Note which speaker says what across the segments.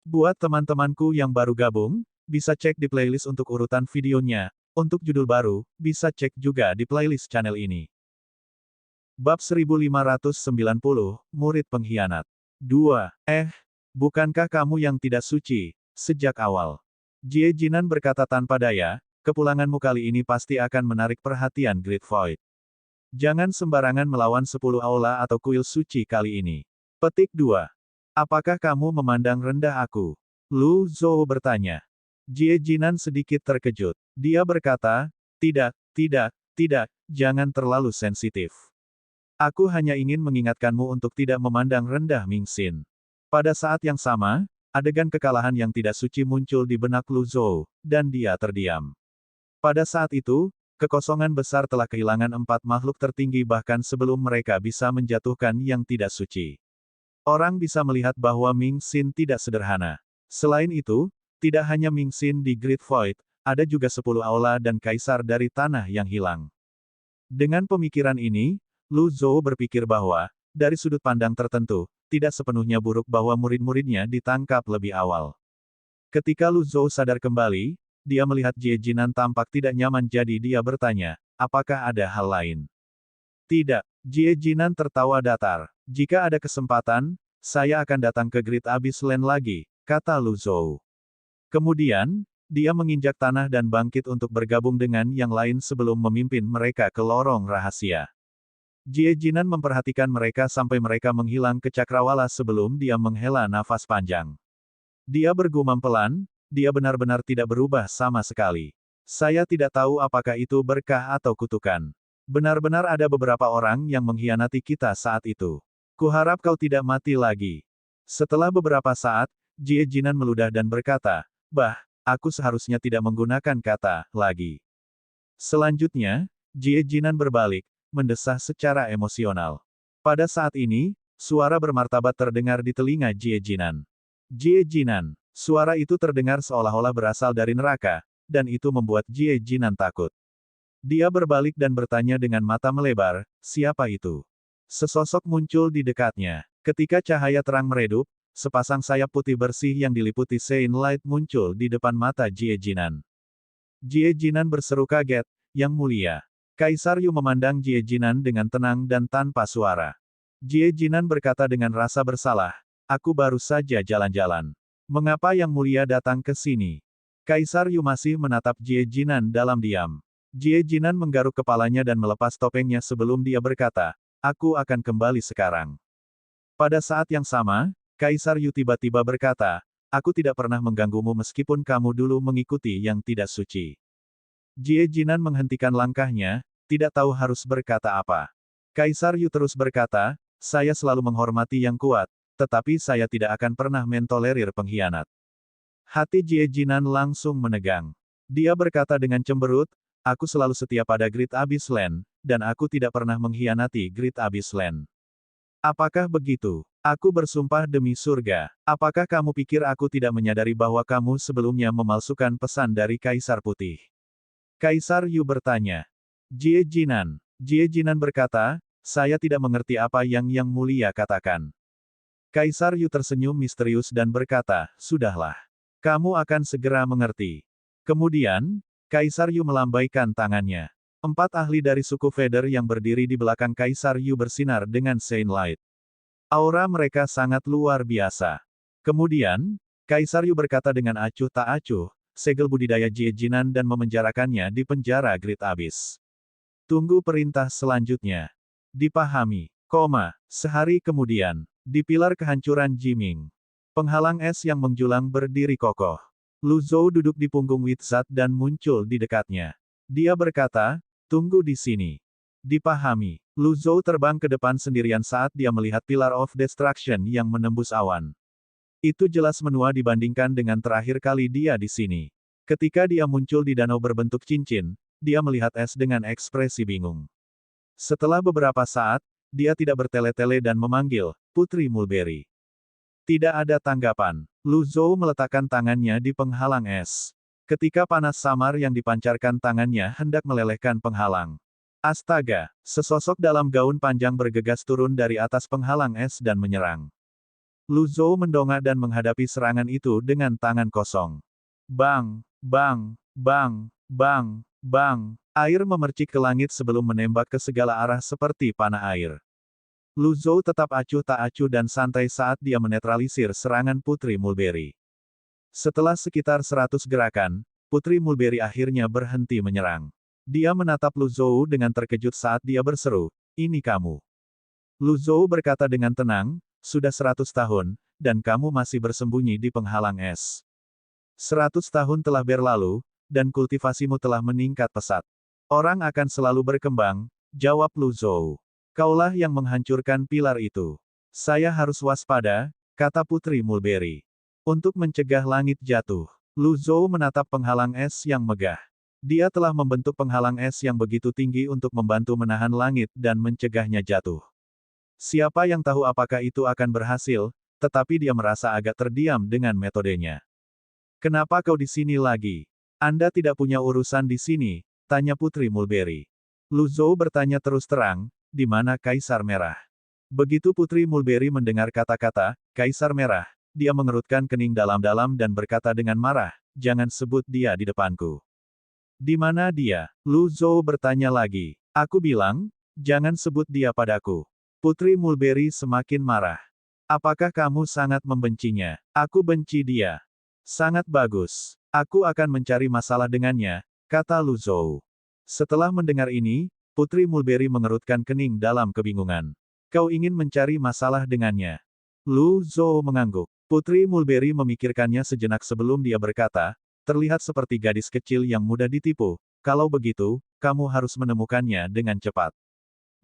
Speaker 1: Buat teman-temanku yang baru gabung, bisa cek di playlist untuk urutan videonya. Untuk judul baru, bisa cek juga di playlist channel ini. Bab 1590, Murid Pengkhianat. 2. Bukankah kamu yang tidak suci, sejak awal? Jie Jinan berkata tanpa daya, kepulanganmu kali ini pasti akan menarik perhatian Great Void. Jangan sembarangan melawan 10 aula atau kuil suci kali ini. Petik 2. Apakah kamu memandang rendah aku? Lu Zhou bertanya. Jie Jinan sedikit terkejut. Dia berkata, tidak, jangan terlalu sensitif. Aku hanya ingin mengingatkanmu untuk tidak memandang rendah Ming Xin. Pada saat yang sama, adegan kekalahan yang tidak suci muncul di benak Lu Zhou, dan dia terdiam. Pada saat itu, kekosongan besar telah kehilangan 4 makhluk tertinggi bahkan sebelum mereka bisa menjatuhkan yang tidak suci. Orang bisa melihat bahwa Ming Xin tidak sederhana. Selain itu, tidak hanya Ming Xin di Great Void, ada juga 10 aula dan kaisar dari tanah yang hilang. Dengan pemikiran ini, Lu Zhou berpikir bahwa, dari sudut pandang tertentu, tidak sepenuhnya buruk bahwa murid-muridnya ditangkap lebih awal. Ketika Lu Zhou sadar kembali, dia melihat Jie Jinan tampak tidak nyaman jadi dia bertanya, apakah ada hal lain? Tidak, Jie Jinan tertawa datar. Jika ada kesempatan, saya akan datang ke Great Abyss Land lagi, kata Lu Zhou. Kemudian, dia menginjak tanah dan bangkit untuk bergabung dengan yang lain sebelum memimpin mereka ke lorong rahasia. Jie Jinan memperhatikan mereka sampai mereka menghilang ke cakrawala sebelum dia menghela nafas panjang. Dia bergumam pelan, dia benar-benar tidak berubah sama sekali. Saya tidak tahu apakah itu berkah atau kutukan. Benar-benar ada beberapa orang yang mengkhianati kita saat itu. Kuharap kau tidak mati lagi. Setelah beberapa saat, Jie Jinan meludah dan berkata, aku seharusnya tidak menggunakan kata, lagi. Selanjutnya, Jie Jinan berbalik, mendesah secara emosional. Pada saat ini, suara bermartabat terdengar di telinga Jie Jinan. Jie Jinan. Suara itu terdengar seolah-olah berasal dari neraka, dan itu membuat Jie Jinan takut. Dia berbalik dan bertanya dengan mata melebar, siapa itu? Sesosok muncul di dekatnya. Ketika cahaya terang meredup, sepasang sayap putih bersih yang diliputi Sein Light muncul di depan mata Jie Jinan. Jie Jinan berseru kaget, Yang Mulia. Kaisar Yu memandang Jie Jinan dengan tenang dan tanpa suara. Jie Jinan berkata dengan rasa bersalah, aku baru saja jalan-jalan. Mengapa Yang Mulia datang ke sini? Kaisar Yu masih menatap Jie Jinan dalam diam. Jie Jinan menggaruk kepalanya dan melepas topengnya sebelum dia berkata, aku akan kembali sekarang. Pada saat yang sama, Kaisar Yu tiba-tiba berkata, aku tidak pernah mengganggumu meskipun kamu dulu mengikuti yang tidak suci. Jie Jinan menghentikan langkahnya, tidak tahu harus berkata apa. Kaisar Yu terus berkata, saya selalu menghormati yang kuat, tetapi saya tidak akan pernah mentolerir pengkhianat. Hati Jie Jinan langsung menegang. Dia berkata dengan cemberut, aku selalu setia pada Great Abyss Land, dan aku tidak pernah mengkhianati Great Abyss Land. Apakah begitu? Aku bersumpah demi surga. Apakah kamu pikir aku tidak menyadari bahwa kamu sebelumnya memalsukan pesan dari Kaisar Putih? Kaisar Yu bertanya. Jie Jinan berkata, saya tidak mengerti apa yang Yang Mulia katakan. Kaisar Yu tersenyum misterius dan berkata, sudahlah. Kamu akan segera mengerti. Kemudian, Kaisar Yu melambaikan tangannya. 4 ahli dari suku Feder yang berdiri di belakang Kaisar Yu bersinar dengan Sein Light. Aura mereka sangat luar biasa. Kemudian, Kaisar Yu berkata dengan acuh tak acuh, segel budidaya Jie Jinan dan memenjarakannya di penjara Great Abyss. Tunggu perintah selanjutnya. Dipahami. Sehari kemudian, di pilar kehancuran Jiming, penghalang es yang menjulang berdiri kokoh. Lu Zhou duduk di punggung Wizard dan muncul di dekatnya. Dia berkata, tunggu di sini. Dipahami. Lu Zhou terbang ke depan sendirian saat dia melihat Pillar of Destruction yang menembus awan. Itu jelas menua dibandingkan dengan terakhir kali dia di sini. Ketika dia muncul di danau berbentuk cincin, dia melihat es dengan ekspresi bingung. Setelah beberapa saat, dia tidak bertele-tele dan memanggil, Putri Mulberry. Tidak ada tanggapan. Lu Zhou meletakkan tangannya di penghalang es. Ketika panas samar yang dipancarkan tangannya hendak melelehkan penghalang. Astaga, sesosok dalam gaun panjang bergegas turun dari atas penghalang es dan menyerang. Lu Zhou mendongak dan menghadapi serangan itu dengan tangan kosong. Bang, bang, bang, bang, bang. Air memercik ke langit sebelum menembak ke segala arah seperti panah air. Lu Zhou tetap acuh tak acuh dan santai saat dia menetralisir serangan Putri Mulberry. Setelah sekitar 100 gerakan, Putri Mulberry akhirnya berhenti menyerang. Dia menatap Lu Zhou dengan terkejut saat dia berseru, "Ini kamu." Lu Zhou berkata dengan tenang, "Sudah 100 tahun, dan kamu masih bersembunyi di penghalang es. 100 tahun telah berlalu, dan kultivasimu telah meningkat pesat. Orang akan selalu berkembang," jawab Lu Zhou. "Kaulah yang menghancurkan pilar itu." "Saya harus waspada," kata Putri Mulberry. Untuk mencegah langit jatuh, Lu Zhou menatap penghalang es yang megah. Dia telah membentuk penghalang es yang begitu tinggi untuk membantu menahan langit dan mencegahnya jatuh. Siapa yang tahu apakah itu akan berhasil, tetapi dia merasa agak terdiam dengan metodenya. "Kenapa kau di sini lagi? Anda tidak punya urusan di sini," tanya Putri Mulberry. Lu Zhou bertanya terus terang, "Di mana Kaisar Merah?" Begitu Putri Mulberry mendengar kata-kata, "Kaisar Merah," dia mengerutkan kening dalam-dalam dan berkata dengan marah, "Jangan sebut dia di depanku." "Di mana dia?" Lu Zhou bertanya lagi. "Aku bilang, jangan sebut dia padaku." Putri Mulberry semakin marah. "Apakah kamu sangat membencinya?" "Aku benci dia." "Sangat bagus. Aku akan mencari masalah dengannya," kata Lu Zhou. Setelah mendengar ini, Putri Mulberry mengerutkan kening dalam kebingungan. "Kau ingin mencari masalah dengannya?" Lu Zhou mengangguk. Putri Mulberry memikirkannya sejenak sebelum dia berkata, "Terlihat seperti gadis kecil yang mudah ditipu. Kalau begitu, kamu harus menemukannya dengan cepat.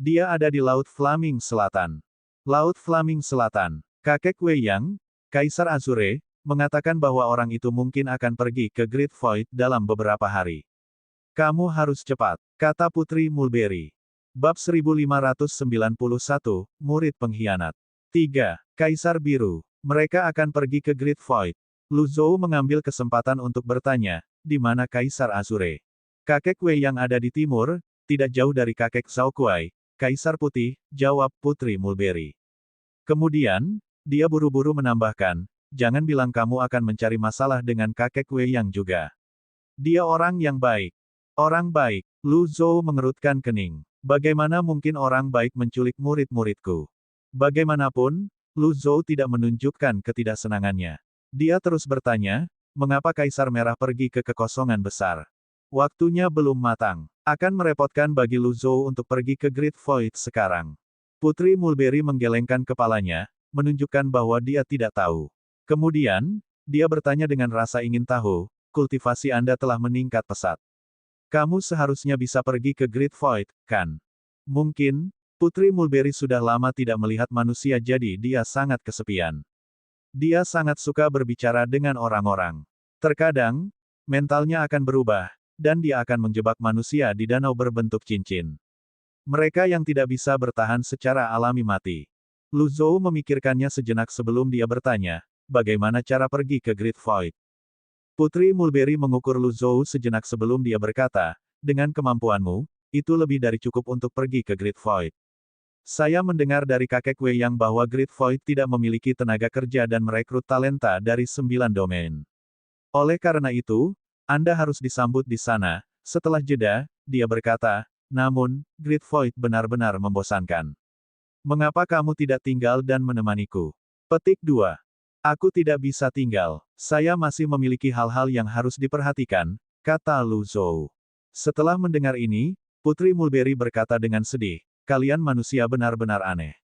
Speaker 1: Dia ada di Laut Flaming Selatan." Laut Flaming Selatan. Kakek Wei Yang, Kaisar Azure, mengatakan bahwa orang itu mungkin akan pergi ke Great Void dalam beberapa hari. "Kamu harus cepat," kata Putri Mulberry. Bab 1591, Murid Pengkhianat. 3. Kaisar Biru. Mereka akan pergi ke Great Void. Lu Zhou mengambil kesempatan untuk bertanya, "Di mana Kaisar Azure?" "Kakek Wei yang ada di timur, tidak jauh dari kakek Zhao Kuai, Kaisar Putih," jawab Putri Mulberry. Kemudian, dia buru-buru menambahkan, "Jangan bilang kamu akan mencari masalah dengan kakek Wei yang juga. Dia orang yang baik." "Orang baik?" Lu Zhou mengerutkan kening. "Bagaimana mungkin orang baik menculik murid-muridku?" Bagaimanapun, Lu Zhou tidak menunjukkan ketidaksenangannya. Dia terus bertanya, "Mengapa Kaisar Merah pergi ke kekosongan besar?" Waktunya belum matang. Akan merepotkan bagi Lu Zhou untuk pergi ke Great Void sekarang. Putri Mulberry menggelengkan kepalanya, menunjukkan bahwa dia tidak tahu. Kemudian, dia bertanya dengan rasa ingin tahu, "Kultivasi Anda telah meningkat pesat. Kamu seharusnya bisa pergi ke Great Void, kan?" Mungkin, Putri Mulberry sudah lama tidak melihat manusia jadi dia sangat kesepian. Dia sangat suka berbicara dengan orang-orang. Terkadang, mentalnya akan berubah, dan dia akan menjebak manusia di danau berbentuk cincin. Mereka yang tidak bisa bertahan secara alami mati. Lu Zhou memikirkannya sejenak sebelum dia bertanya, "Bagaimana cara pergi ke Great Void?" Putri Mulberry mengukur Lu Zhou sejenak sebelum dia berkata, "Dengan kemampuanmu, itu lebih dari cukup untuk pergi ke Great Void. Saya mendengar dari kakek Wei Yang bahwa Great Void tidak memiliki tenaga kerja dan merekrut talenta dari 9 domain. Oleh karena itu, Anda harus disambut di sana." Setelah jeda, dia berkata, "Namun, Great Void benar-benar membosankan. Mengapa kamu tidak tinggal dan menemaniku?" Petik 2. "Aku tidak bisa tinggal. Saya masih memiliki hal-hal yang harus diperhatikan," kata Lu Zhou. Setelah mendengar ini, Putri Mulberry berkata dengan sedih, "Kalian manusia benar-benar aneh.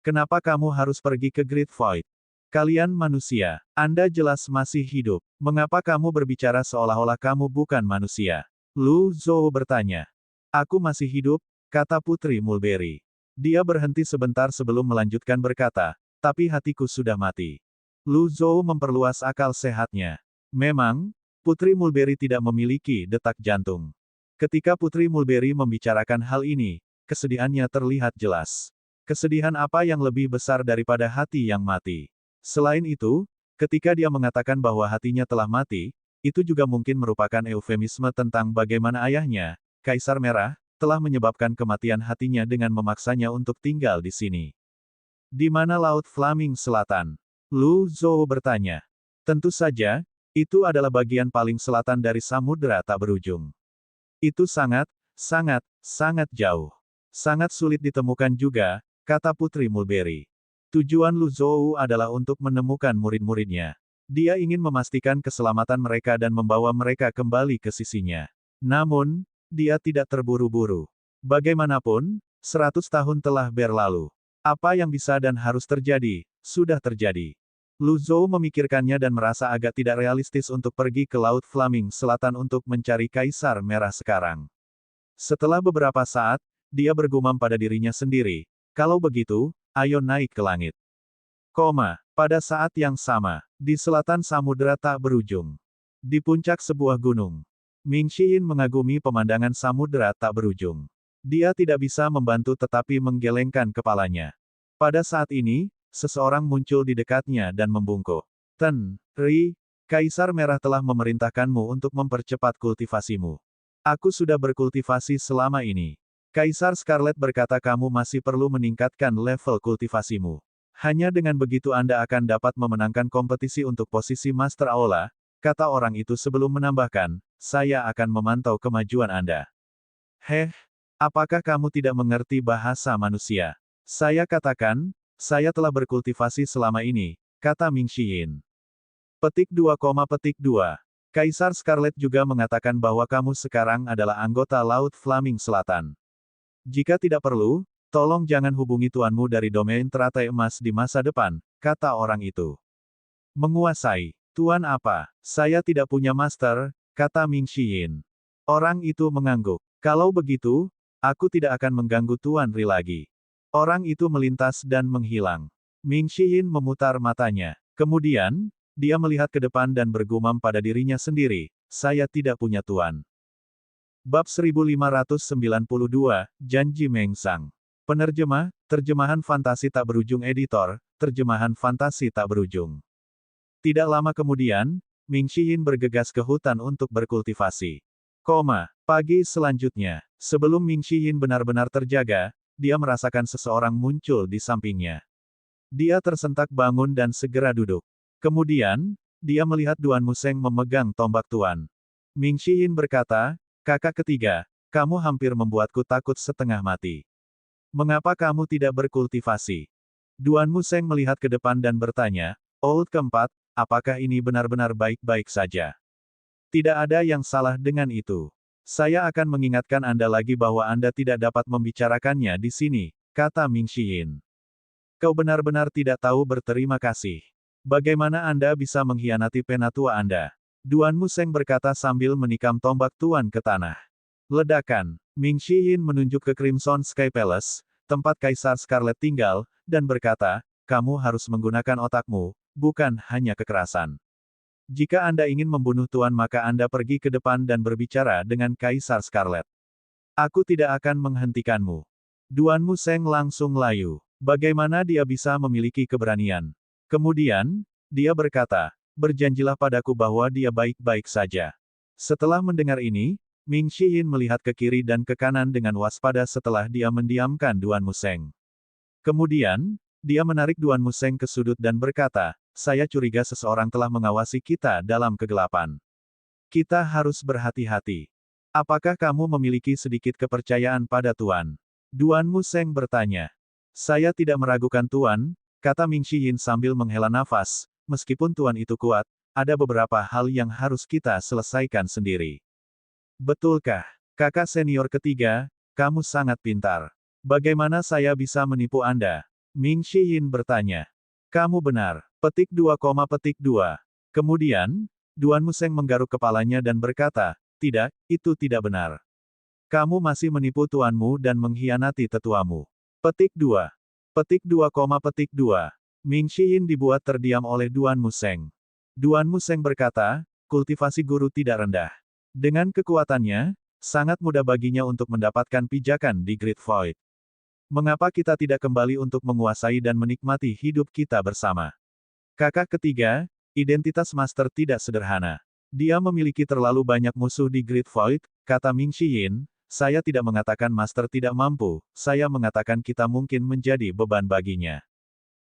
Speaker 1: Kenapa kamu harus pergi ke Great Void? Kalian manusia, Anda jelas masih hidup. Mengapa kamu berbicara seolah-olah kamu bukan manusia?" Lu Zhou bertanya. "Aku masih hidup," kata Putri Mulberry. Dia berhenti sebentar sebelum melanjutkan berkata, "Tapi hatiku sudah mati." Lu Zhou memperluas akal sehatnya. Memang, Putri Mulberry tidak memiliki detak jantung. Ketika Putri Mulberry membicarakan hal ini, kesedihannya terlihat jelas. Kesedihan apa yang lebih besar daripada hati yang mati? Selain itu, ketika dia mengatakan bahwa hatinya telah mati, itu juga mungkin merupakan eufemisme tentang bagaimana ayahnya, Kaisar Merah, telah menyebabkan kematian hatinya dengan memaksanya untuk tinggal di sini. Di mana Laut Flaming Selatan? Lu Zhou bertanya. Tentu saja, itu adalah bagian paling selatan dari samudera tak berujung. Itu sangat, sangat jauh. Sangat sulit ditemukan juga, kata Putri Mulberry. Tujuan Lu Zhou adalah untuk menemukan murid-muridnya. Dia ingin memastikan keselamatan mereka dan membawa mereka kembali ke sisinya. Namun, dia tidak terburu-buru. Bagaimanapun, 100 tahun telah berlalu. Apa yang bisa dan harus terjadi, sudah terjadi. Lu Zhou memikirkannya dan merasa agak tidak realistis untuk pergi ke Laut Flaming Selatan untuk mencari Kaisar Merah sekarang. Setelah beberapa saat, dia bergumam pada dirinya sendiri, kalau begitu, ayo naik ke langit. Pada saat yang sama, di selatan samudera tak berujung. Di puncak sebuah gunung, Ming Xiyin mengagumi pemandangan samudera tak berujung. Dia tidak bisa membantu tetapi menggelengkan kepalanya. Pada saat ini, seseorang muncul di dekatnya dan membungkuk. Ten Ri, Kaisar Merah telah memerintahkanmu untuk mempercepat kultivasimu. Aku sudah berkultivasi selama ini. Kaisar Scarlet berkata kamu masih perlu meningkatkan level kultivasimu. Hanya dengan begitu Anda akan dapat memenangkan kompetisi untuk posisi Master Aula, kata orang itu sebelum menambahkan, saya akan memantau kemajuan Anda. Apakah kamu tidak mengerti bahasa manusia? Saya katakan, saya telah berkultivasi selama ini, kata Ming Xiyin. Petik 2, Kaisar Scarlet juga mengatakan bahwa kamu sekarang adalah anggota Laut Flaming Selatan. Jika tidak perlu, tolong jangan hubungi tuanmu dari domain teratai emas di masa depan, kata orang itu. Menguasai. Tuan apa? Saya tidak punya master, kata Ming Xiyin. Orang itu mengangguk. Kalau begitu, aku tidak akan mengganggu Tuan Ri lagi. Orang itu melintas dan menghilang. Ming Xiyin memutar matanya. Kemudian, dia melihat ke depan dan bergumam pada dirinya sendiri, saya tidak punya tuan. Bab 1592, Janji Mengsang. Penerjemah, Terjemahan Fantasi Tak Berujung Editor, Terjemahan Fantasi Tak Berujung. Tidak lama kemudian, Ming Xiyin bergegas ke hutan untuk berkultivasi. Pagi selanjutnya, sebelum Ming Xiyin benar-benar terjaga, dia merasakan seseorang muncul di sampingnya. Dia tersentak bangun dan segera duduk. Kemudian, dia melihat Duan Museng memegang tombak tuan. Ming Xiyin berkata, kakak ketiga, kamu hampir membuatku takut setengah mati. Mengapa kamu tidak berkultivasi? Duan Museng melihat ke depan dan bertanya, Old keempat, apakah ini benar-benar baik-baik saja? Tidak ada yang salah dengan itu. Saya akan mengingatkan Anda lagi bahwa Anda tidak dapat membicarakannya di sini, kata Ming Xiyin. Kau benar-benar tidak tahu berterima kasih. Bagaimana Anda bisa mengkhianati penatua Anda? Duan Museng berkata sambil menikam tombak tuan ke tanah. Ledakan. Ming Xiyin menunjuk ke Crimson Sky Palace, tempat Kaisar Scarlet tinggal, dan berkata, kamu harus menggunakan otakmu, bukan hanya kekerasan. Jika Anda ingin membunuh Tuan maka Anda pergi ke depan dan berbicara dengan Kaisar Scarlet. Aku tidak akan menghentikanmu. Duan Museng langsung layu. Bagaimana dia bisa memiliki keberanian? Kemudian, dia berkata, berjanjilah padaku bahwa dia baik-baik saja. Setelah mendengar ini, Ming Xiyin melihat ke kiri dan ke kanan dengan waspada setelah dia mendiamkan Duan Museng. Kemudian, dia menarik Duan Museng ke sudut dan berkata, saya curiga seseorang telah mengawasi kita dalam kegelapan. Kita harus berhati-hati. Apakah kamu memiliki sedikit kepercayaan pada Tuan? Duan Museng bertanya. Saya tidak meragukan Tuan, kata Ming Xiyin sambil menghela nafas, meskipun Tuan itu kuat, ada beberapa hal yang harus kita selesaikan sendiri. Betulkah? Kakak senior ketiga, kamu sangat pintar. Bagaimana saya bisa menipu Anda? Ming Xiyin bertanya. Kamu benar. Petik 2, Kemudian, Duan Museng menggaruk kepalanya dan berkata, tidak, itu tidak benar. Kamu masih menipu tuanmu dan mengkhianati tetuamu. Petik 2, Ming Xiyin dibuat terdiam oleh Duan Museng. Duan Museng berkata, kultivasi guru tidak rendah. Dengan kekuatannya, sangat mudah baginya untuk mendapatkan pijakan di Great Void. Mengapa kita tidak kembali untuk menguasai dan menikmati hidup kita bersama? Kakak ketiga, identitas Master tidak sederhana. Dia memiliki terlalu banyak musuh di Great Void, kata Ming Xiyin, saya tidak mengatakan Master tidak mampu, saya mengatakan kita mungkin menjadi beban baginya.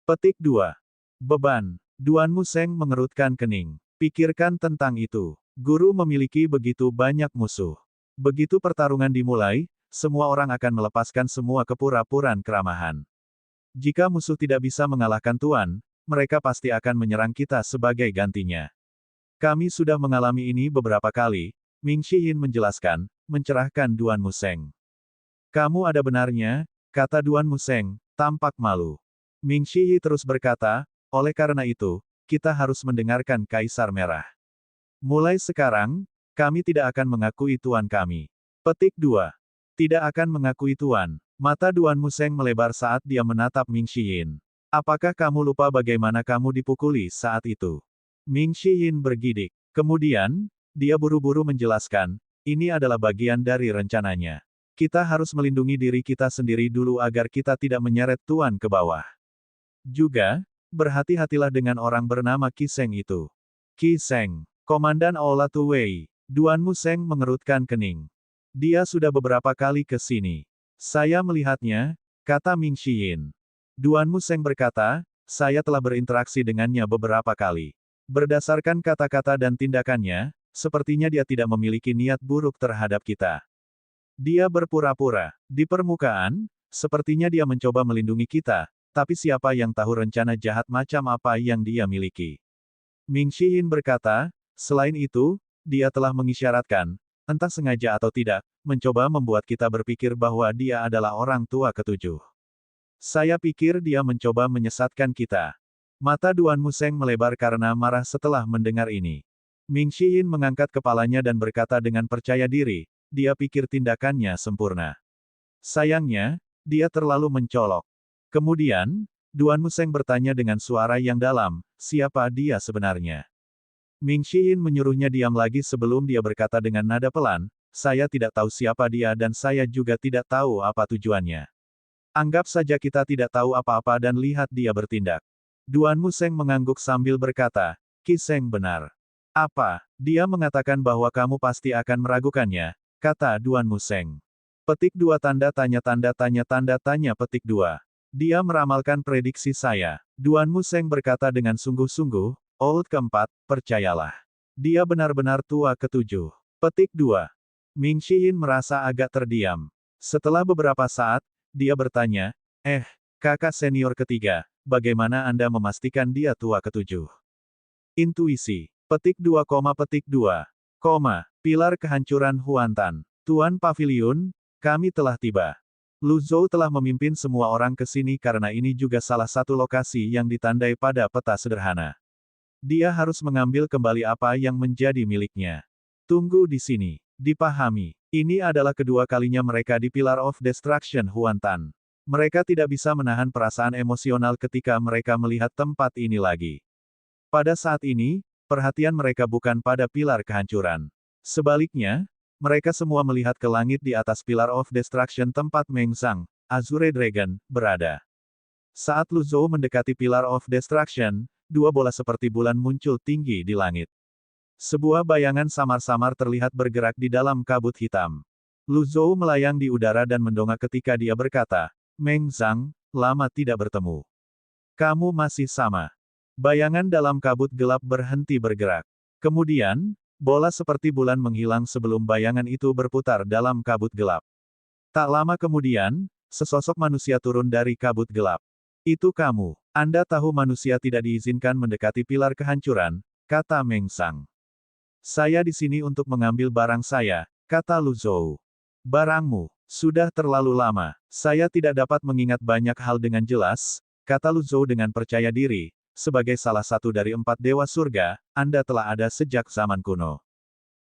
Speaker 1: Petik 2. Beban. Duan Museng mengerutkan kening. Pikirkan tentang itu. Guru memiliki begitu banyak musuh. Begitu pertarungan dimulai, semua orang akan melepaskan semua kepura-puraan keramahan. Jika musuh tidak bisa mengalahkan Tuan, mereka pasti akan menyerang kita sebagai gantinya. Kami sudah mengalami ini beberapa kali, Ming Shiyin menjelaskan, mencerahkan Duan Museng. Kamu ada benarnya, kata Duan Museng, tampak malu. Ming Shiyi terus berkata, oleh karena itu, kita harus mendengarkan Kaisar Merah. Mulai sekarang, kami tidak akan mengakui Tuan kami. Petik 2. Tidak akan mengakui Tuan. Mata Duan Museng melebar saat dia menatap Ming Shiyin. Apakah kamu lupa bagaimana kamu dipukuli saat itu? Ming Shiyin bergidik. Kemudian, dia buru-buru menjelaskan, ini adalah bagian dari rencananya. Kita harus melindungi diri kita sendiri dulu agar kita tidak menyeret Tuan ke bawah. Juga, berhati-hatilah dengan orang bernama Qi Sheng itu. Qi Sheng, Komandan Aula Tuwei. Duan Museng mengerutkan kening. Dia sudah beberapa kali ke sini. Saya melihatnya, kata Ming Shiyin. Duan Museng berkata, saya telah berinteraksi dengannya beberapa kali. Berdasarkan kata-kata dan tindakannya, sepertinya dia tidak memiliki niat buruk terhadap kita. Dia berpura-pura. Di permukaan, sepertinya dia mencoba melindungi kita, tapi siapa yang tahu rencana jahat macam apa yang dia miliki. Ming Shiyin berkata, selain itu, dia telah mengisyaratkan, entah sengaja atau tidak, mencoba membuat kita berpikir bahwa dia adalah orang tua ketujuh. Saya pikir dia mencoba menyesatkan kita. Mata Duan Museng melebar karena marah setelah mendengar ini. Ming Shiyin mengangkat kepalanya dan berkata dengan percaya diri, dia pikir tindakannya sempurna. Sayangnya, dia terlalu mencolok. Kemudian, Duan Museng bertanya dengan suara yang dalam, siapa dia sebenarnya? Ming Shiyin menyuruhnya diam lagi sebelum dia berkata dengan nada pelan, saya tidak tahu siapa dia dan saya juga tidak tahu apa tujuannya. Anggap saja kita tidak tahu apa-apa dan lihat dia bertindak. Duan Museng mengangguk sambil berkata, Qi Sheng benar. Apa? Dia mengatakan bahwa kamu pasti akan meragukannya, kata Duan Museng. Petik 2 tanda tanya petik 2. Dia meramalkan prediksi saya. Duan Museng berkata dengan sungguh-sungguh, Old keempat, percayalah. Dia benar-benar tua ketujuh. Petik 2. Ming Shiyin merasa agak terdiam. Setelah beberapa saat, dia bertanya, kakak senior ketiga, bagaimana Anda memastikan dia tua ketujuh? Intuisi. Petik 2, petik 2. Pilar kehancuran Huantan. Tuan Paviliun, kami telah tiba. Lu Zhou telah memimpin semua orang ke sini karena ini juga salah satu lokasi yang ditandai pada peta sederhana. Dia harus mengambil kembali apa yang menjadi miliknya. Tunggu di sini. Dipahami. Ini adalah kedua kalinya mereka di Pillar of Destruction Huantan. Mereka tidak bisa menahan perasaan emosional ketika mereka melihat tempat ini lagi. Pada saat ini, perhatian mereka bukan pada pilar kehancuran. Sebaliknya, mereka semua melihat ke langit di atas Pillar of Destruction tempat Meng Zhang, Azure Dragon, berada. Saat Lu Zhou mendekati Pillar of Destruction, dua bola seperti bulan muncul tinggi di langit. Sebuah bayangan samar-samar terlihat bergerak di dalam kabut hitam. Lu Zhou melayang di udara dan mendongak ketika dia berkata, Meng Zhang, lama tidak bertemu. Kamu masih sama. Bayangan dalam kabut gelap berhenti bergerak. Kemudian, bola seperti bulan menghilang sebelum bayangan itu berputar dalam kabut gelap. Tak lama kemudian, sesosok manusia turun dari kabut gelap. Itu kamu. Anda tahu manusia tidak diizinkan mendekati pilar kehancuran, kata Meng Zhang. Saya di sini untuk mengambil barang saya, kata Lu Zhou. Barangmu, sudah terlalu lama. Saya tidak dapat mengingat banyak hal dengan jelas, kata Lu Zhou dengan percaya diri. Sebagai salah satu dari 4 dewa surga, Anda telah ada sejak zaman kuno.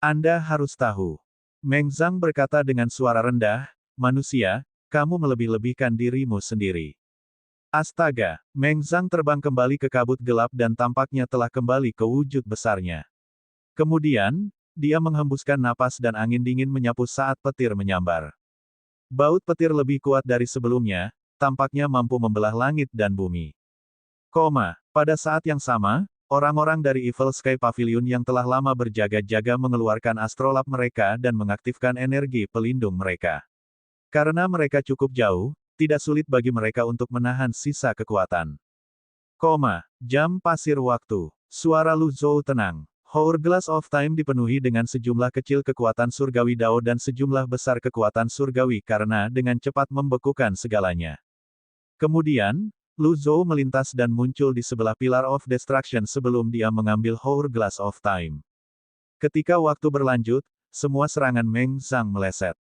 Speaker 1: Anda harus tahu. Meng Zhang berkata dengan suara rendah, manusia, kamu melebih-lebihkan dirimu sendiri. Astaga, Meng Zhang terbang kembali ke kabut gelap dan tampaknya telah kembali ke wujud besarnya. Kemudian, dia menghembuskan napas dan angin dingin menyapu saat petir menyambar. Baut petir lebih kuat dari sebelumnya, tampaknya mampu membelah langit dan bumi. Pada saat yang sama, orang-orang dari Evil Sky Pavilion yang telah lama berjaga-jaga mengeluarkan astrolab mereka dan mengaktifkan energi pelindung mereka. Karena mereka cukup jauh, tidak sulit bagi mereka untuk menahan sisa kekuatan. Jam pasir waktu. Suara Lu Zhou tenang. Hourglass of Time dipenuhi dengan sejumlah kecil kekuatan surgawi Dao dan sejumlah besar kekuatan surgawi karena dengan cepat membekukan segalanya. Kemudian, Lu Zhou melintas dan muncul di sebelah Pillar of Destruction sebelum dia mengambil Hourglass of Time. Ketika waktu berlanjut, semua serangan Meng Zhang meleset.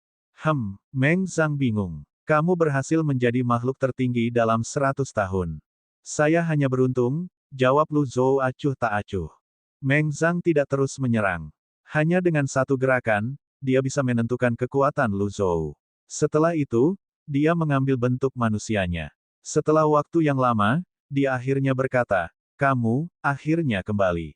Speaker 1: Meng Zhang bingung. Kamu berhasil menjadi makhluk tertinggi dalam 100 tahun. Saya hanya beruntung, jawab Lu Zhou acuh tak acuh. Meng Zhang tidak terus menyerang. Hanya dengan satu gerakan, dia bisa menentukan kekuatan Lu Zhou. Setelah itu, dia mengambil bentuk manusianya. Setelah waktu yang lama, dia akhirnya berkata, kamu, akhirnya kembali.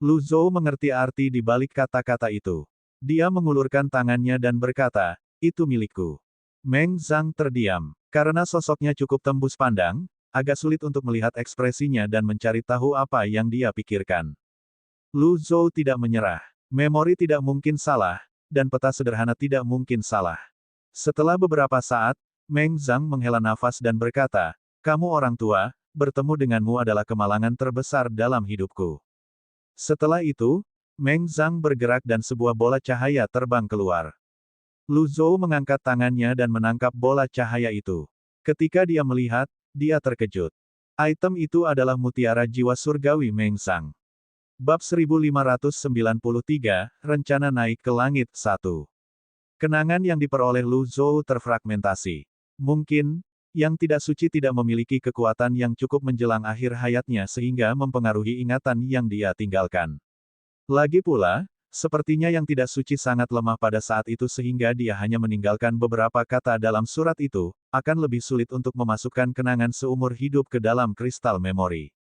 Speaker 1: Lu Zhou mengerti arti di balik kata-kata itu. Dia mengulurkan tangannya dan berkata, itu milikku. Meng Zhang terdiam. Karena sosoknya cukup tembus pandang, agak sulit untuk melihat ekspresinya dan mencari tahu apa yang dia pikirkan. Lu Zhou tidak menyerah. Memori tidak mungkin salah, dan peta sederhana tidak mungkin salah. Setelah beberapa saat, Meng Zhang menghela nafas dan berkata, kamu orang tua, bertemu denganmu adalah kemalangan terbesar dalam hidupku. Setelah itu, Meng Zhang bergerak dan sebuah bola cahaya terbang keluar. Lu Zhou mengangkat tangannya dan menangkap bola cahaya itu. Ketika dia melihat, dia terkejut. Item itu adalah mutiara jiwa surgawi Meng Zhang. Bab 1593, Rencana Naik ke Langit 1. Kenangan yang diperoleh Lu Zhou terfragmentasi. Mungkin, yang tidak suci tidak memiliki kekuatan yang cukup menjelang akhir hayatnya sehingga mempengaruhi ingatan yang dia tinggalkan. Lagi pula, sepertinya yang tidak suci sangat lemah pada saat itu sehingga dia hanya meninggalkan beberapa kata dalam surat itu, akan lebih sulit untuk memasukkan kenangan seumur hidup ke dalam kristal memori.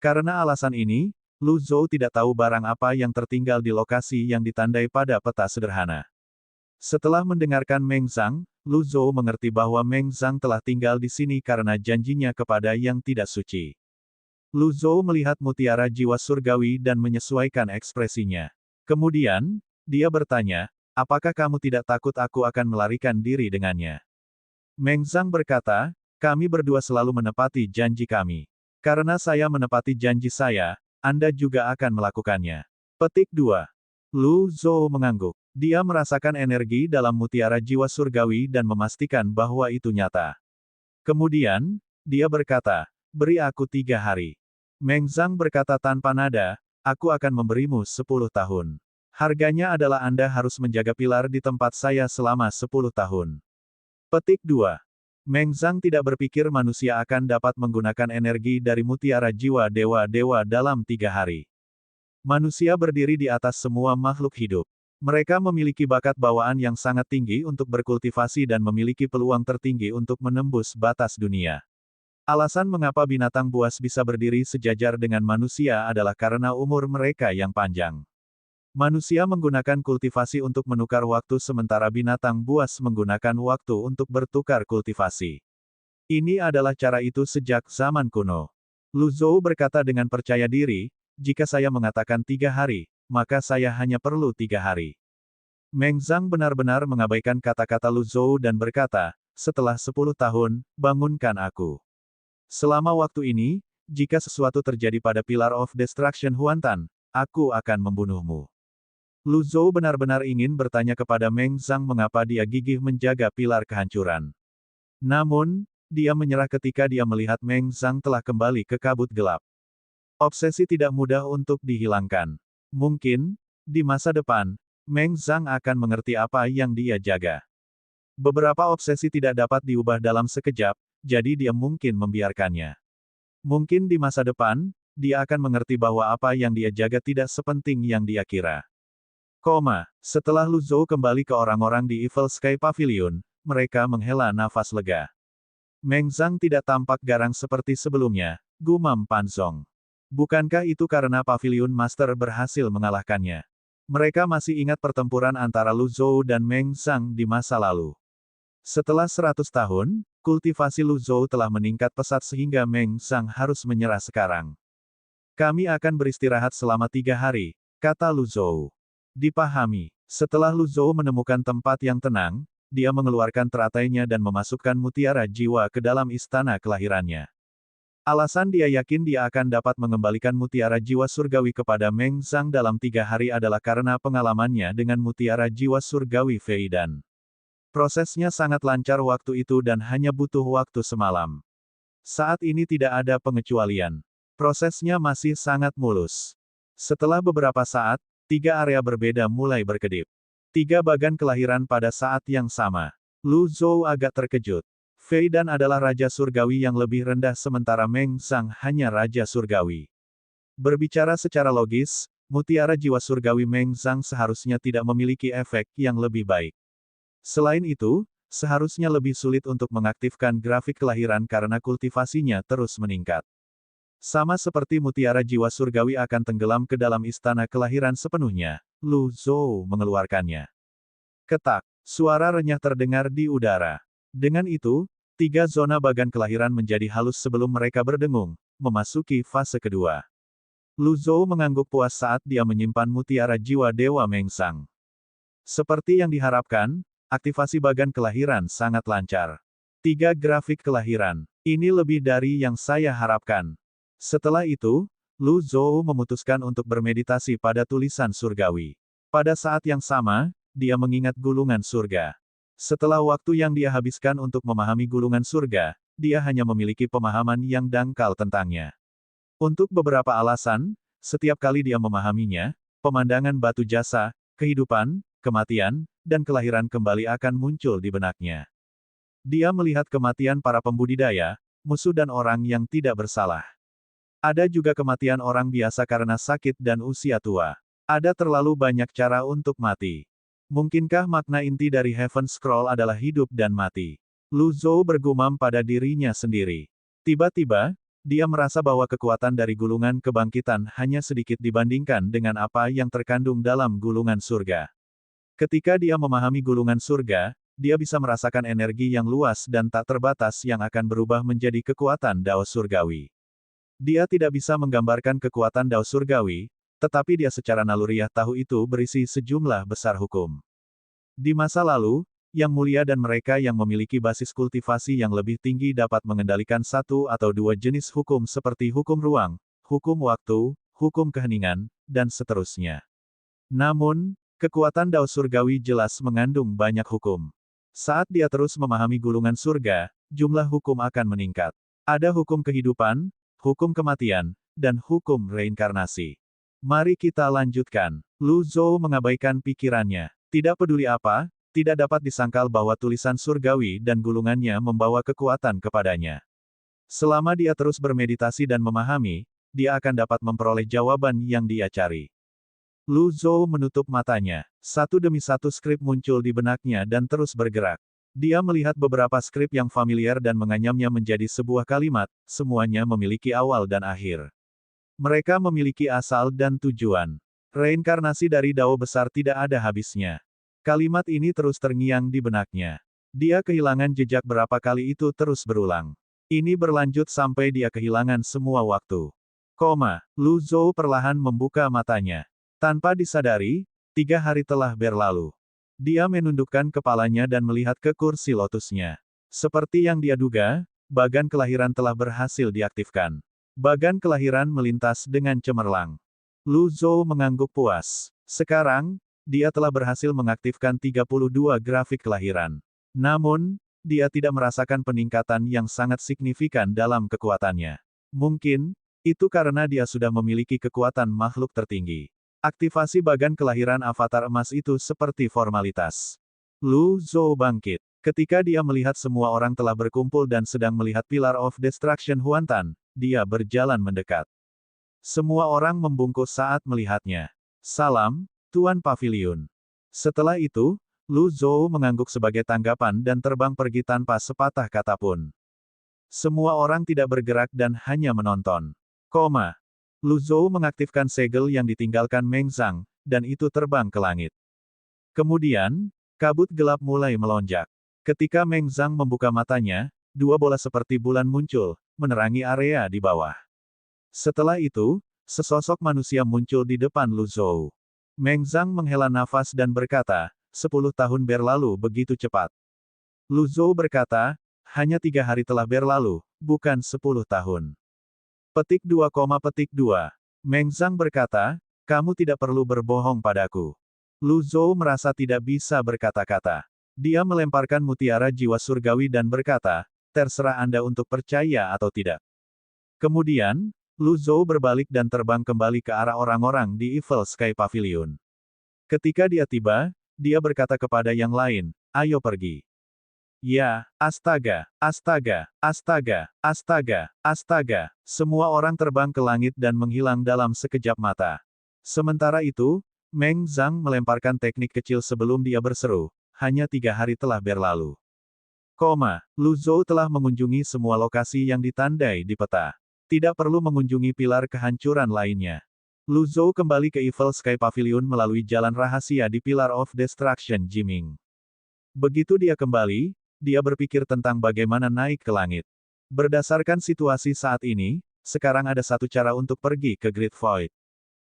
Speaker 1: Karena alasan ini, Lu Zhou tidak tahu barang apa yang tertinggal di lokasi yang ditandai pada peta sederhana. Setelah mendengarkan Meng Zhang, Lu Zhou mengerti bahwa Meng Zhang telah tinggal di sini karena janjinya kepada yang tidak suci. Lu Zhou melihat mutiara jiwa surgawi dan menyesuaikan ekspresinya. Kemudian, dia bertanya, apakah kamu tidak takut aku akan melarikan diri dengannya? Meng Zhang berkata, kami berdua selalu menepati janji kami. Karena saya menepati janji saya, Anda juga akan melakukannya. Petik 2. Lu Zhou mengangguk. Dia merasakan energi dalam mutiara jiwa surgawi dan memastikan bahwa itu nyata. Kemudian, dia berkata, beri aku 3 hari. Meng Zhang berkata tanpa nada, aku akan memberimu 10 tahun. Harganya adalah Anda harus menjaga pilar di tempat saya selama 10 tahun. Petik 2. Meng Zhang tidak berpikir manusia akan dapat menggunakan energi dari mutiara jiwa dewa-dewa dalam 3 hari. Manusia berdiri di atas semua makhluk hidup. Mereka memiliki bakat bawaan yang sangat tinggi untuk berkultivasi dan memiliki peluang tertinggi untuk menembus batas dunia. Alasan mengapa binatang buas bisa berdiri sejajar dengan manusia adalah karena umur mereka yang panjang. Manusia menggunakan kultivasi untuk menukar waktu sementara binatang buas menggunakan waktu untuk bertukar kultivasi. Ini adalah cara itu sejak zaman kuno. Lu Zhou berkata dengan percaya diri, jika saya mengatakan 3 hari, maka saya hanya perlu 3 hari. Meng Zhang benar-benar mengabaikan kata-kata Lu Zhou dan berkata, setelah 10 tahun, bangunkan aku. Selama waktu ini, jika sesuatu terjadi pada Pillar of Destruction Huantan, aku akan membunuhmu. Lu Zhou benar-benar ingin bertanya kepada Meng Zhang mengapa dia gigih menjaga pilar kehancuran. Namun, dia menyerah ketika dia melihat Meng Zhang telah kembali ke kabut gelap. Obsesi tidak mudah untuk dihilangkan. Mungkin, di masa depan, Meng Zhang akan mengerti apa yang dia jaga. Beberapa obsesi tidak dapat diubah dalam sekejap, jadi dia mungkin membiarkannya. Mungkin di masa depan, dia akan mengerti bahwa apa yang dia jaga tidak sepenting yang dia kira. Setelah Lu Zhou kembali ke orang-orang di Evil Sky Pavilion, mereka menghela nafas lega. Meng Zhang tidak tampak garang seperti sebelumnya, gumam Pan Zong. Bukankah itu karena Pavilion Master berhasil mengalahkannya? Mereka masih ingat pertempuran antara Lu Zhou dan Meng Zhang di masa lalu. Setelah 100 tahun, kultivasi Lu Zhou telah meningkat pesat sehingga Meng Zhang harus menyerah sekarang. Kami akan beristirahat selama 3 hari, kata Lu Zhou. Dipahami. Setelah Lu Zhou menemukan tempat yang tenang, dia mengeluarkan teratainya dan memasukkan mutiara jiwa ke dalam istana kelahirannya. Alasan dia yakin dia akan dapat mengembalikan mutiara jiwa surgawi kepada Meng Zhang dalam 3 hari adalah karena pengalamannya dengan mutiara jiwa surgawi Feidan. Prosesnya sangat lancar waktu itu dan hanya butuh waktu semalam. Saat ini tidak ada pengecualian. Prosesnya masih sangat mulus. Setelah beberapa saat, 3 area berbeda mulai berkedip. 3 bagan kelahiran pada saat yang sama. Lu Zhou agak terkejut. Feidan adalah Raja Surgawi yang lebih rendah sementara Meng Zhang hanya Raja Surgawi. Berbicara secara logis, mutiara jiwa surgawi Meng Zhang seharusnya tidak memiliki efek yang lebih baik. Selain itu, seharusnya lebih sulit untuk mengaktifkan grafik kelahiran karena kultivasinya terus meningkat. Sama seperti mutiara jiwa surgawi akan tenggelam ke dalam istana kelahiran sepenuhnya, Lu Zhou mengeluarkannya. Ketak, suara renyah terdengar di udara. Dengan itu, 3 zona bagan kelahiran menjadi halus sebelum mereka berdengung, memasuki fase kedua. Lu Zhou mengangguk puas saat dia menyimpan mutiara jiwa Dewa Meng Zhang. Seperti yang diharapkan, aktivasi bagan kelahiran sangat lancar. 3 grafik kelahiran. Ini lebih dari yang saya harapkan. Setelah itu, Lu Zhou memutuskan untuk bermeditasi pada tulisan surgawi. Pada saat yang sama, dia mengingat gulungan surga. Setelah waktu yang dia habiskan untuk memahami gulungan surga, dia hanya memiliki pemahaman yang dangkal tentangnya. Untuk beberapa alasan, setiap kali dia memahaminya, pemandangan batu jasa, kehidupan, kematian, dan kelahiran kembali akan muncul di benaknya. Dia melihat kematian para pembudidaya, musuh dan orang yang tidak bersalah. Ada juga kematian orang biasa karena sakit dan usia tua. Ada terlalu banyak cara untuk mati. Mungkinkah makna inti dari Heaven Scroll adalah hidup dan mati? Lu Zhou bergumam pada dirinya sendiri. Tiba-tiba, dia merasa bahwa kekuatan dari gulungan kebangkitan hanya sedikit dibandingkan dengan apa yang terkandung dalam gulungan surga. Ketika dia memahami gulungan surga, dia bisa merasakan energi yang luas dan tak terbatas yang akan berubah menjadi kekuatan Dao Surgawi. Dia tidak bisa menggambarkan kekuatan Dao Surgawi, tetapi dia secara naluriah tahu itu berisi sejumlah besar hukum. Di masa lalu, Yang Mulia dan mereka yang memiliki basis kultivasi yang lebih tinggi dapat mengendalikan 1 atau 2 jenis hukum seperti hukum ruang, hukum waktu, hukum keheningan, dan seterusnya. Namun, kekuatan Dao Surgawi jelas mengandung banyak hukum. Saat dia terus memahami gulungan surga, jumlah hukum akan meningkat. Ada hukum kehidupan, hukum kematian, dan hukum reinkarnasi. Mari kita lanjutkan. Lu Zhou mengabaikan pikirannya. Tidak peduli apa, tidak dapat disangkal bahwa tulisan surgawi dan gulungannya membawa kekuatan kepadanya. Selama dia terus bermeditasi dan memahami, dia akan dapat memperoleh jawaban yang dia cari. Lu Zhou menutup matanya. Satu demi satu skrip muncul di benaknya dan terus bergerak. Dia melihat beberapa skrip yang familiar dan menganyamnya menjadi sebuah kalimat, semuanya memiliki awal dan akhir. Mereka memiliki asal dan tujuan. Reinkarnasi dari Dao besar tidak ada habisnya. Kalimat ini terus terngiang di benaknya. Dia kehilangan jejak berapa kali itu terus berulang. Ini berlanjut sampai dia kehilangan semua waktu. Lu Zhou perlahan membuka matanya. Tanpa disadari, 3 hari telah berlalu. Dia menundukkan kepalanya dan melihat ke kursi lotusnya. Seperti yang dia duga, bagan kelahiran telah berhasil diaktifkan. Bagan kelahiran melintas dengan cemerlang. Lu Zhou mengangguk puas. Sekarang, dia telah berhasil mengaktifkan 32 grafik kelahiran. Namun, dia tidak merasakan peningkatan yang sangat signifikan dalam kekuatannya. Mungkin, itu karena dia sudah memiliki kekuatan makhluk tertinggi. Aktivasi bagan kelahiran avatar emas itu seperti formalitas. Lu Zhou bangkit. Ketika dia melihat semua orang telah berkumpul dan sedang melihat Pillar of Destruction Huantan, dia berjalan mendekat. Semua orang membungkuk saat melihatnya. Salam, Tuan Pavilion. Setelah itu, Lu Zhou mengangguk sebagai tanggapan dan terbang pergi tanpa sepatah kata pun. Semua orang tidak bergerak dan hanya menonton. Lu Zhou mengaktifkan segel yang ditinggalkan Meng Zhang, dan itu terbang ke langit. Kemudian, kabut gelap mulai melonjak. Ketika Meng Zhang membuka matanya, 2 bola seperti bulan muncul, menerangi area di bawah. Setelah itu, sesosok manusia muncul di depan Lu Zhou. Meng Zhang menghela nafas dan berkata, 10 tahun berlalu begitu cepat. Lu Zhou berkata, hanya 3 hari telah berlalu, bukan 10 tahun. Petik 2. Meng Zhang berkata, kamu tidak perlu berbohong padaku. Lu Zhou merasa tidak bisa berkata-kata. Dia melemparkan mutiara jiwa surgawi dan berkata, terserah Anda untuk percaya atau tidak. Kemudian, Lu Zhou berbalik dan terbang kembali ke arah orang-orang di Evil Sky Pavilion. Ketika dia tiba, dia berkata kepada yang lain, ayo pergi. Ya, astaga, astaga, astaga, astaga, astaga. Semua orang terbang ke langit dan menghilang dalam sekejap mata. Sementara itu, Meng Zhang melemparkan teknik kecil sebelum dia berseru, hanya 3 hari telah berlalu. Lu Zhou telah mengunjungi semua lokasi yang ditandai di peta. Tidak perlu mengunjungi pilar kehancuran lainnya. Lu Zhou kembali ke Evil Sky Pavilion melalui jalan rahasia di Pillar of Destruction Jiming. Begitu dia kembali, dia berpikir tentang bagaimana naik ke langit. Berdasarkan situasi saat ini, sekarang ada satu cara untuk pergi ke Great Void.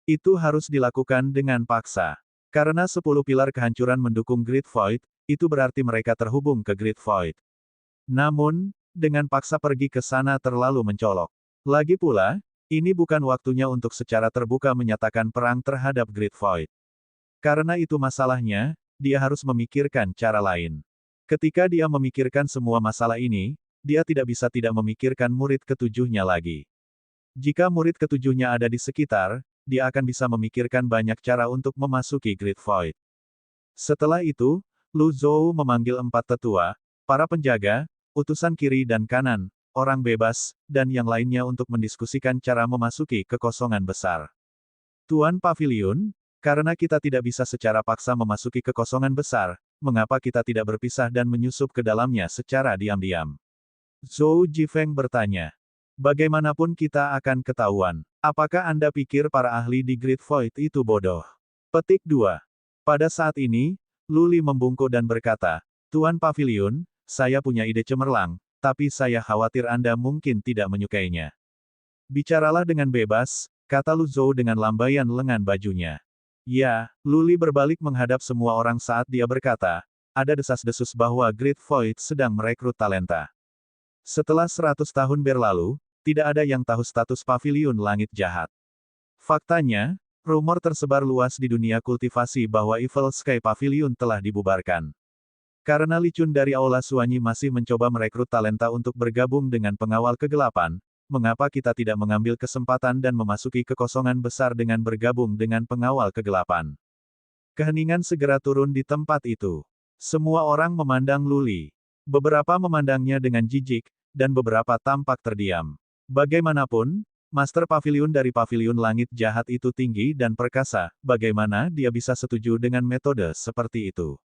Speaker 1: Itu harus dilakukan dengan paksa. Karena 10 pilar kehancuran mendukung Great Void, itu berarti mereka terhubung ke Great Void. Namun, dengan paksa pergi ke sana terlalu mencolok. Lagi pula, ini bukan waktunya untuk secara terbuka menyatakan perang terhadap Great Void. Karena itu masalahnya, dia harus memikirkan cara lain. Ketika dia memikirkan semua masalah ini, dia tidak bisa tidak memikirkan murid ketujuhnya lagi. Jika murid ketujuhnya ada di sekitar, dia akan bisa memikirkan banyak cara untuk memasuki Great Void. Setelah itu, Lu Zhou memanggil 4 tetua, para penjaga, utusan kiri dan kanan, orang bebas, dan yang lainnya untuk mendiskusikan cara memasuki kekosongan besar. Tuan Pavilion, karena kita tidak bisa secara paksa memasuki kekosongan besar, mengapa kita tidak berpisah dan menyusup ke dalamnya secara diam-diam? Zhou Jifeng bertanya. Bagaimanapun kita akan ketahuan. Apakah Anda pikir para ahli di Great Void itu bodoh? Petik 2. Pada saat ini, Lu Li membungkuk dan berkata, Tuan Pavilion, saya punya ide cemerlang, tapi saya khawatir Anda mungkin tidak menyukainya. Bicaralah dengan bebas, kata Lu Zhou dengan lambaian lengan bajunya. Ya, Lu Li berbalik menghadap semua orang saat dia berkata, ada desas-desus bahwa Great Void sedang merekrut talenta. Setelah 100 tahun berlalu, tidak ada yang tahu status pavilion langit jahat. Faktanya, rumor tersebar luas di dunia kultivasi bahwa Evil Sky Pavilion telah dibubarkan. Karena Licun dari Aula Suanyi masih mencoba merekrut talenta untuk bergabung dengan pengawal kegelapan, mengapa kita tidak mengambil kesempatan dan memasuki kekosongan besar dengan bergabung dengan pengawal kegelapan? Keheningan segera turun di tempat itu. Semua orang memandang Lu Li. Beberapa memandangnya dengan jijik, dan beberapa tampak terdiam. Bagaimanapun, Master Pavilion dari Pavilion Langit Jahat itu tinggi dan perkasa, bagaimana dia bisa setuju dengan metode seperti itu?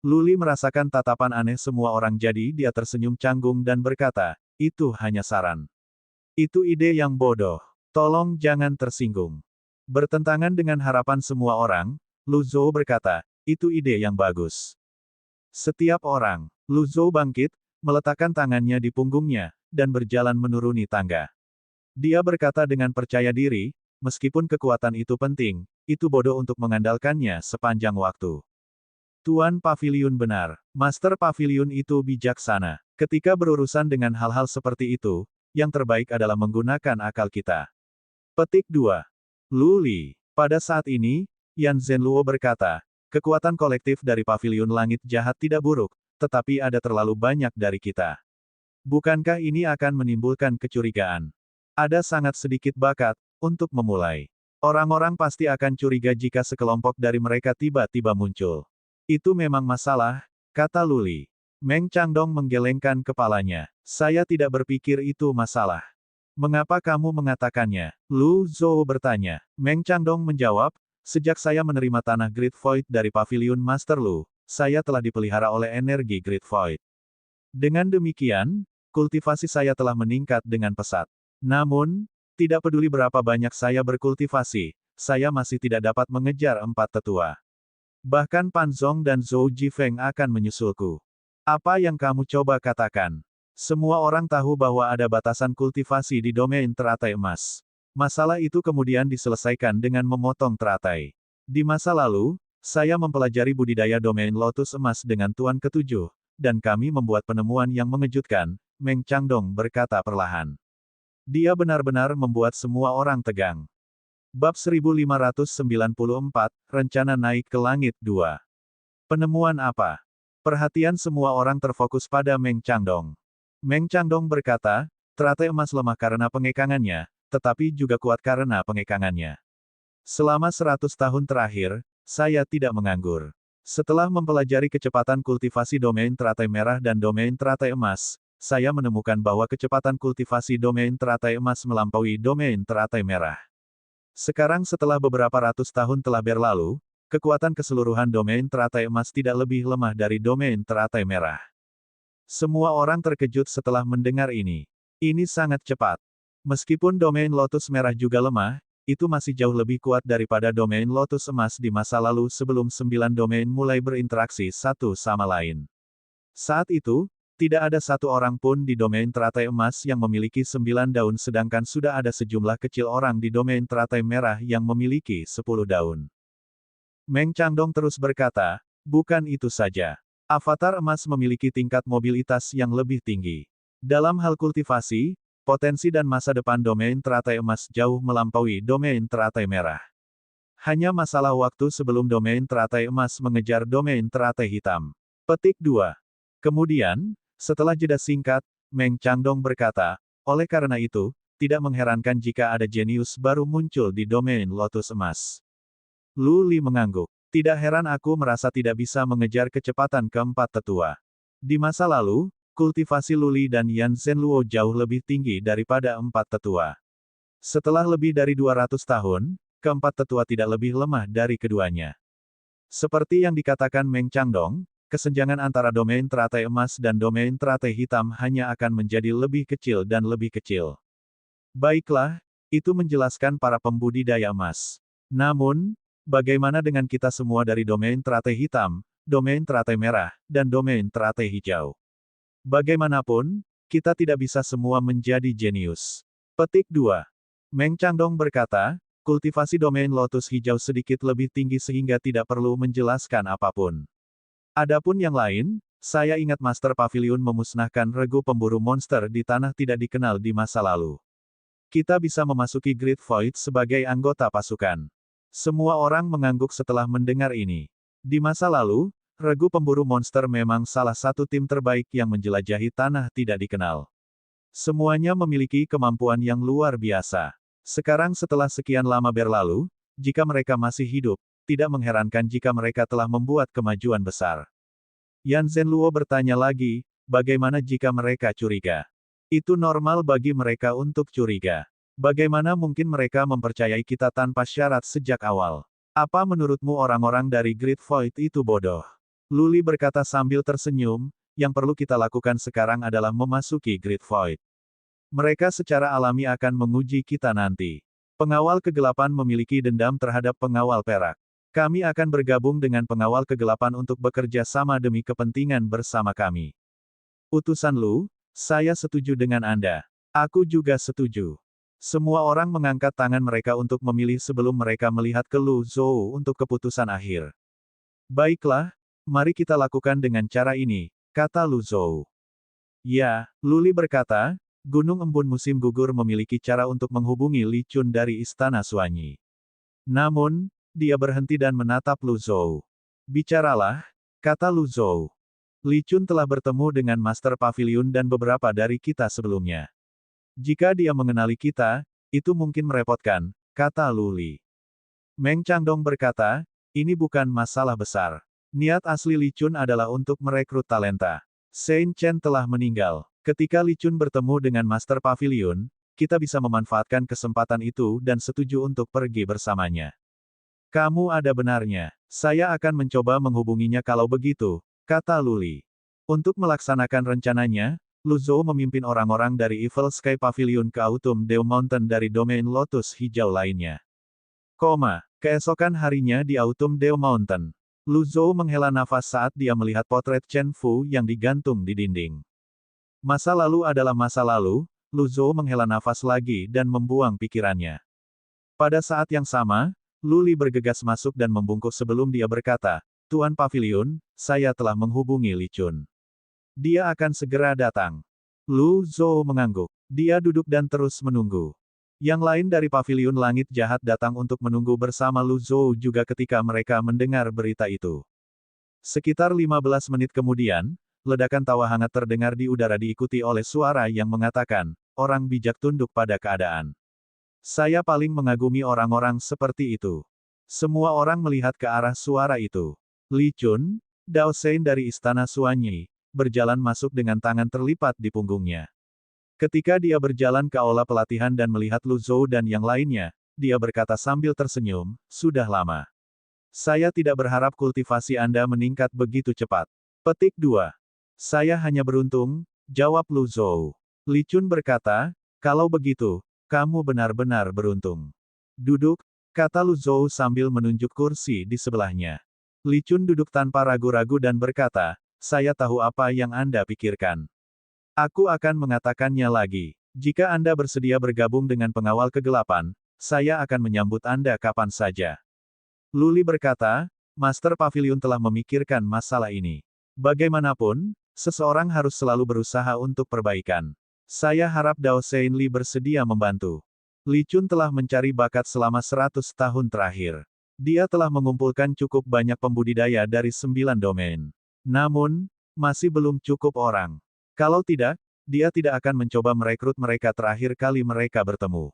Speaker 1: Lu Li merasakan tatapan aneh semua orang jadi dia tersenyum canggung dan berkata, itu hanya saran. Itu ide yang bodoh. Tolong jangan tersinggung. Bertentangan dengan harapan semua orang, Lu Zhou berkata, itu ide yang bagus. Setiap orang, Lu Zhou bangkit, meletakkan tangannya di punggungnya, dan berjalan menuruni tangga. Dia berkata dengan percaya diri, meskipun kekuatan itu penting, itu bodoh untuk mengandalkannya sepanjang waktu. Tuan Pavilion benar. Master Pavilion itu bijaksana. Ketika berurusan dengan hal-hal seperti itu, yang terbaik adalah menggunakan akal kita. Petik 2. Lu Li. Pada saat ini, Yan Zhenluo berkata, kekuatan kolektif dari Pavilion Langit Jahat tidak buruk, tetapi ada terlalu banyak dari kita. Bukankah ini akan menimbulkan kecurigaan? Ada sangat sedikit bakat untuk memulai. Orang-orang pasti akan curiga jika sekelompok dari mereka tiba-tiba muncul. Itu memang masalah, kata Lu Li. Meng Changdong menggelengkan kepalanya. Saya tidak berpikir itu masalah. Mengapa kamu mengatakannya? Lu Zhou bertanya. Meng Changdong menjawab, sejak saya menerima tanah Great Void dari Pavilion Master Lu, saya telah dipelihara oleh energi Great Void. Dengan demikian, kultivasi saya telah meningkat dengan pesat. Namun, tidak peduli berapa banyak saya berkultivasi, saya masih tidak dapat mengejar 4 tetua. Bahkan Pan Zong dan Zhou Jifeng akan menyusulku. Apa yang kamu coba katakan? Semua orang tahu bahwa ada batasan kultivasi di domain teratai emas. Masalah itu kemudian diselesaikan dengan memotong teratai. Di masa lalu, saya mempelajari budidaya domain lotus emas dengan Tuan Ketujuh, dan kami membuat penemuan yang mengejutkan, Meng Changdong berkata perlahan. Dia benar-benar membuat semua orang tegang. Bab 1594, Rencana Naik ke Langit 2. Penemuan apa? Perhatian semua orang terfokus pada Meng Changdong. Meng Changdong berkata, teratai emas lemah karena pengekangannya, tetapi juga kuat karena pengekangannya. Selama 100 tahun terakhir, saya tidak menganggur. Setelah mempelajari kecepatan kultivasi domain teratai merah dan domain teratai emas, saya menemukan bahwa kecepatan kultivasi domain teratai emas melampaui domain teratai merah. Sekarang setelah beberapa ratus tahun telah berlalu, kekuatan keseluruhan domain teratai emas tidak lebih lemah dari domain teratai merah. Semua orang terkejut setelah mendengar ini. Ini sangat cepat. Meskipun domain lotus merah juga lemah, itu masih jauh lebih kuat daripada domain lotus emas di masa lalu sebelum 9 domain mulai berinteraksi satu sama lain. Saat itu, tidak ada satu orang pun di domain teratai emas yang memiliki 9 daun sedangkan sudah ada sejumlah kecil orang di domain teratai merah yang memiliki 10 daun. Meng Changdong terus berkata, bukan itu saja. Avatar emas memiliki tingkat mobilitas yang lebih tinggi. Dalam hal kultivasi, potensi dan masa depan domain teratai emas jauh melampaui domain teratai merah. Hanya masalah waktu sebelum domain teratai emas mengejar domain teratai hitam. Petik 2. Kemudian, setelah jeda singkat, Meng Changdong berkata, oleh karena itu, tidak mengherankan jika ada jenius baru muncul di domain lotus emas. Lu Li mengangguk. Tidak heran aku merasa tidak bisa mengejar kecepatan keempat tetua. Di masa lalu, kultivasi Lu Li dan Yan Zhenluo jauh lebih tinggi daripada empat tetua. Setelah lebih dari 200 tahun, keempat tetua tidak lebih lemah dari keduanya. Seperti yang dikatakan Meng Changdong, kesenjangan antara domain teratai emas dan domain teratai hitam hanya akan menjadi lebih kecil dan lebih kecil. Baiklah, itu menjelaskan para pembudidaya emas. Namun, bagaimana dengan kita semua dari domain teratai hitam, domain teratai merah, dan domain teratai hijau? Bagaimanapun, kita tidak bisa semua menjadi jenius. Petik 2. Meng Changdong berkata, kultivasi domain lotus hijau sedikit lebih tinggi sehingga tidak perlu menjelaskan apapun. Adapun yang lain, saya ingat Master Pavilion memusnahkan regu pemburu monster di tanah tidak dikenal di masa lalu. Kita bisa memasuki Great Void sebagai anggota pasukan. Semua orang mengangguk setelah mendengar ini. Di masa lalu, regu pemburu monster memang salah satu tim terbaik yang menjelajahi tanah tidak dikenal. Semuanya memiliki kemampuan yang luar biasa. Sekarang setelah sekian lama berlalu, jika mereka masih hidup, tidak mengherankan jika mereka telah membuat kemajuan besar. Yan Zhenluo bertanya lagi, bagaimana jika mereka curiga? Itu normal bagi mereka untuk curiga. Bagaimana mungkin mereka mempercayai kita tanpa syarat sejak awal? Apa menurutmu orang-orang dari Great Void itu bodoh? Lu Li berkata sambil tersenyum, yang perlu kita lakukan sekarang adalah memasuki Great Void. Mereka secara alami akan menguji kita nanti. Pengawal kegelapan memiliki dendam terhadap pengawal perak. Kami akan bergabung dengan pengawal kegelapan untuk bekerja sama demi kepentingan bersama kami. Utusan Lu, saya setuju dengan Anda. Aku juga setuju. Semua orang mengangkat tangan mereka untuk memilih sebelum mereka melihat ke Lu Zhou untuk keputusan akhir. Baiklah, mari kita lakukan dengan cara ini, kata Lu Zhou. Ya, Lu Li berkata, Gunung Embun Musim Gugur memiliki cara untuk menghubungi Li Chun dari Istana Suanyi. Namun, dia berhenti dan menatap Lu Zhou. Bicaralah, kata Lu Zhou. Li Chun telah bertemu dengan Master Pavilion dan beberapa dari kita sebelumnya. Jika dia mengenali kita, itu mungkin merepotkan, kata Lu Li. Meng Changdong berkata, ini bukan masalah besar. Niat asli Li Chun adalah untuk merekrut talenta. Saint Chen telah meninggal. Ketika Li Chun bertemu dengan Master Pavilion, kita bisa memanfaatkan kesempatan itu dan setuju untuk pergi bersamanya. Kamu ada benarnya. Saya akan mencoba menghubunginya kalau begitu, kata Lu Li. Untuk melaksanakan rencananya, Lu Zhou memimpin orang-orang dari Evil Sky Pavilion ke Autumn Dew Mountain dari domain lotus hijau lainnya. Keesokan harinya di Autumn Dew Mountain, Lu Zhou menghela nafas saat dia melihat potret Chen Fu yang digantung di dinding. Masa lalu adalah masa lalu, Lu Zhou menghela nafas lagi dan membuang pikirannya. Pada saat yang sama, Lu Li bergegas masuk dan membungkuk sebelum dia berkata, Tuan Pavilion, saya telah menghubungi Li Chun. Dia akan segera datang. Lu Zhou mengangguk. Dia duduk dan terus menunggu. Yang lain dari paviliun langit jahat datang untuk menunggu bersama Lu Zhou juga ketika mereka mendengar berita itu. Sekitar 15 menit kemudian, ledakan tawa hangat terdengar di udara diikuti oleh suara yang mengatakan, orang bijak tunduk pada keadaan. Saya paling mengagumi orang-orang seperti itu. Semua orang melihat ke arah suara itu. Li Chun, Dao Sein dari Istana Suanyi, berjalan masuk dengan tangan terlipat di punggungnya. Ketika dia berjalan ke aula pelatihan dan melihat Lu Zhou dan yang lainnya, dia berkata sambil tersenyum, sudah lama. Saya tidak berharap kultivasi Anda meningkat begitu cepat. Petik 2. Saya hanya beruntung, jawab Lu Zhou. Li Chun berkata, kalau begitu, kamu benar-benar beruntung. Duduk, kata Lu Zhou sambil menunjuk kursi di sebelahnya. Li Chun duduk tanpa ragu-ragu dan berkata, saya tahu apa yang Anda pikirkan. Aku akan mengatakannya lagi. Jika Anda bersedia bergabung dengan pengawal kegelapan, saya akan menyambut Anda kapan saja. Luli berkata, Master Pavilion telah memikirkan masalah ini. Bagaimanapun, seseorang harus selalu berusaha untuk perbaikan. Saya harap Dao Sein Li bersedia membantu. Li Chun telah mencari bakat selama 100 tahun terakhir. Dia telah mengumpulkan cukup banyak pembudidaya dari 9 domain. Namun, masih belum cukup orang. Kalau tidak, dia tidak akan mencoba merekrut mereka terakhir kali mereka bertemu.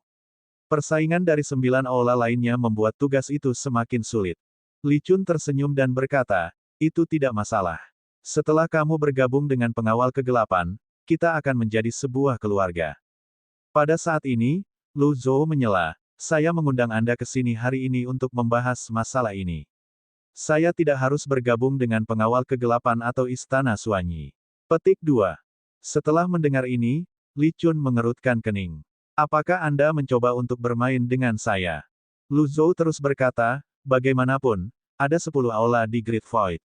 Speaker 1: Persaingan dari 9 aula lainnya membuat tugas itu semakin sulit. Li Chun tersenyum dan berkata, itu tidak masalah. Setelah kamu bergabung dengan pengawal kegelapan, kita akan menjadi sebuah keluarga. Pada saat ini, Lu Zhou menyela, saya mengundang Anda ke sini hari ini untuk membahas masalah ini. Saya tidak harus bergabung dengan pengawal kegelapan atau Istana Suanyi. Petik 2. Setelah mendengar ini, Li Chun mengerutkan kening. Apakah Anda mencoba untuk bermain dengan saya? Lu Zhou terus berkata, bagaimanapun, ada 10 aula di Great Void.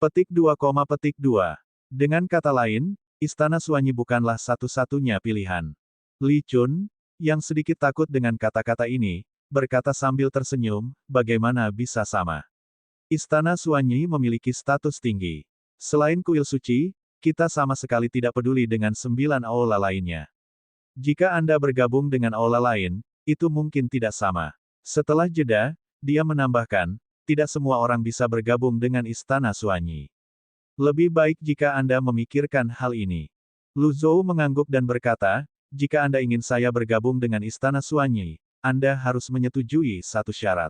Speaker 1: Petik 2, petik 2. Dengan kata lain, Istana Suanyi bukanlah satu-satunya pilihan. Li Chun, yang sedikit takut dengan kata-kata ini, berkata sambil tersenyum, bagaimana bisa sama? Istana Suanyi memiliki status tinggi. Selain kuil suci, kita sama sekali tidak peduli dengan 9 aula lainnya. Jika Anda bergabung dengan aula lain, itu mungkin tidak sama. Setelah jeda, dia menambahkan, tidak semua orang bisa bergabung dengan Istana Suanyi. Lebih baik jika Anda memikirkan hal ini. Lu Zhou mengangguk dan berkata, jika Anda ingin saya bergabung dengan Istana Suanyi, Anda harus menyetujui satu syarat.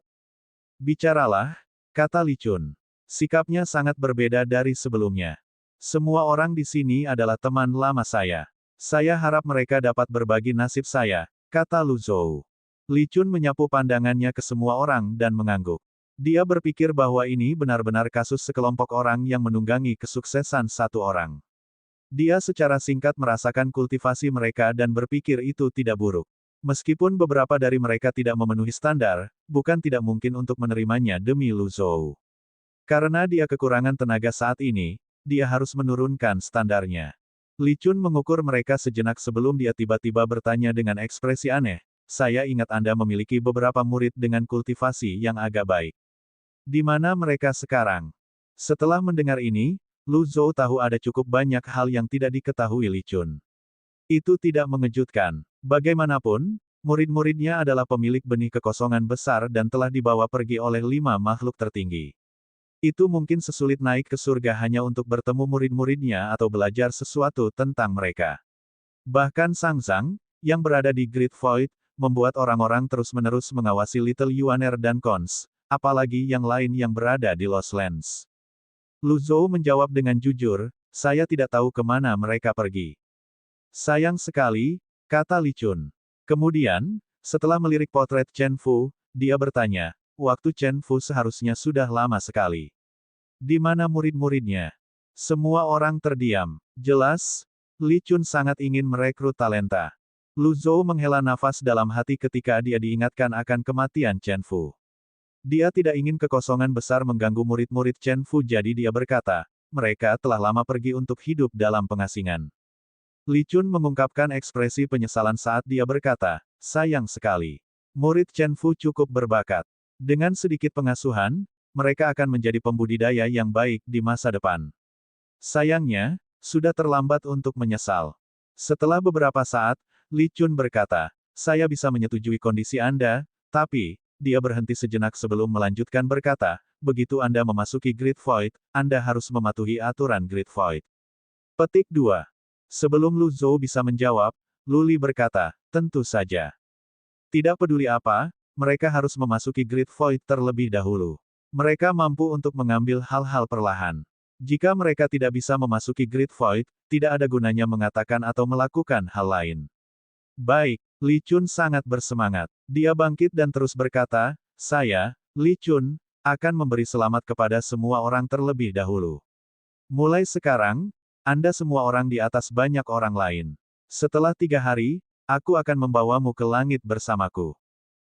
Speaker 1: Bicaralah, kata Li Chun. Sikapnya sangat berbeda dari sebelumnya. Semua orang di sini adalah teman lama saya. Saya harap mereka dapat berbagi nasib saya, kata Lu Zhou. Li Chun menyapu pandangannya ke semua orang dan mengangguk. Dia berpikir bahwa ini benar-benar kasus sekelompok orang yang menunggangi kesuksesan satu orang. Dia secara singkat merasakan kultivasi mereka dan berpikir itu tidak buruk. Meskipun beberapa dari mereka tidak memenuhi standar, bukan tidak mungkin untuk menerimanya demi Lu Zhou. Karena dia kekurangan tenaga saat ini, dia harus menurunkan standarnya. Li Chun mengukur mereka sejenak sebelum dia tiba-tiba bertanya dengan ekspresi aneh, saya ingat Anda memiliki beberapa murid dengan kultivasi yang agak baik. Di mana mereka sekarang? Setelah mendengar ini, Lu Zhou tahu ada cukup banyak hal yang tidak diketahui Li Chun. Itu tidak mengejutkan. Bagaimanapun, murid-muridnya adalah pemilik benih kekosongan besar dan telah dibawa pergi oleh 5 makhluk tertinggi. Itu mungkin sesulit naik ke surga hanya untuk bertemu murid-muridnya atau belajar sesuatu tentang mereka. Bahkan Sang Zhang, yang berada di Great Void, membuat orang-orang terus-menerus mengawasi Little Yuaner dan Cons, apalagi yang lain yang berada di Lost Lands. Lu Zhou menjawab dengan jujur, saya tidak tahu kemana mereka pergi. Sayang sekali, kata Li Chun. Kemudian, setelah melirik potret Chen Fu, dia bertanya, waktu Chen Fu seharusnya sudah lama sekali. Di mana murid-muridnya? Semua orang terdiam. Jelas, Li Chun sangat ingin merekrut talenta. Lu Zhou menghela nafas dalam hati ketika dia diingatkan akan kematian Chen Fu. Dia tidak ingin kekosongan besar mengganggu murid-murid Chen Fu jadi dia berkata, mereka telah lama pergi untuk hidup dalam pengasingan. Li Chun mengungkapkan ekspresi penyesalan saat dia berkata, sayang sekali. Murid Chen Fu cukup berbakat. Dengan sedikit pengasuhan, mereka akan menjadi pembudidaya yang baik di masa depan. Sayangnya, sudah terlambat untuk menyesal. Setelah beberapa saat, Li Chun berkata, saya bisa menyetujui kondisi Anda, tapi, dia berhenti sejenak sebelum melanjutkan berkata, begitu Anda memasuki Great Void, Anda harus mematuhi aturan Great Void. Petik 2. Sebelum Lu Zhou bisa menjawab, Lu Li berkata, tentu saja. Tidak peduli apa, mereka harus memasuki Great Void terlebih dahulu. Mereka mampu untuk mengambil hal-hal perlahan. Jika mereka tidak bisa memasuki Great Void, tidak ada gunanya mengatakan atau melakukan hal lain. Baik, Li Chun sangat bersemangat. Dia bangkit dan terus berkata, saya, Li Chun, akan memberi selamat kepada semua orang terlebih dahulu. Mulai sekarang, Anda semua orang di atas banyak orang lain. Setelah 3 hari, aku akan membawamu ke langit bersamaku.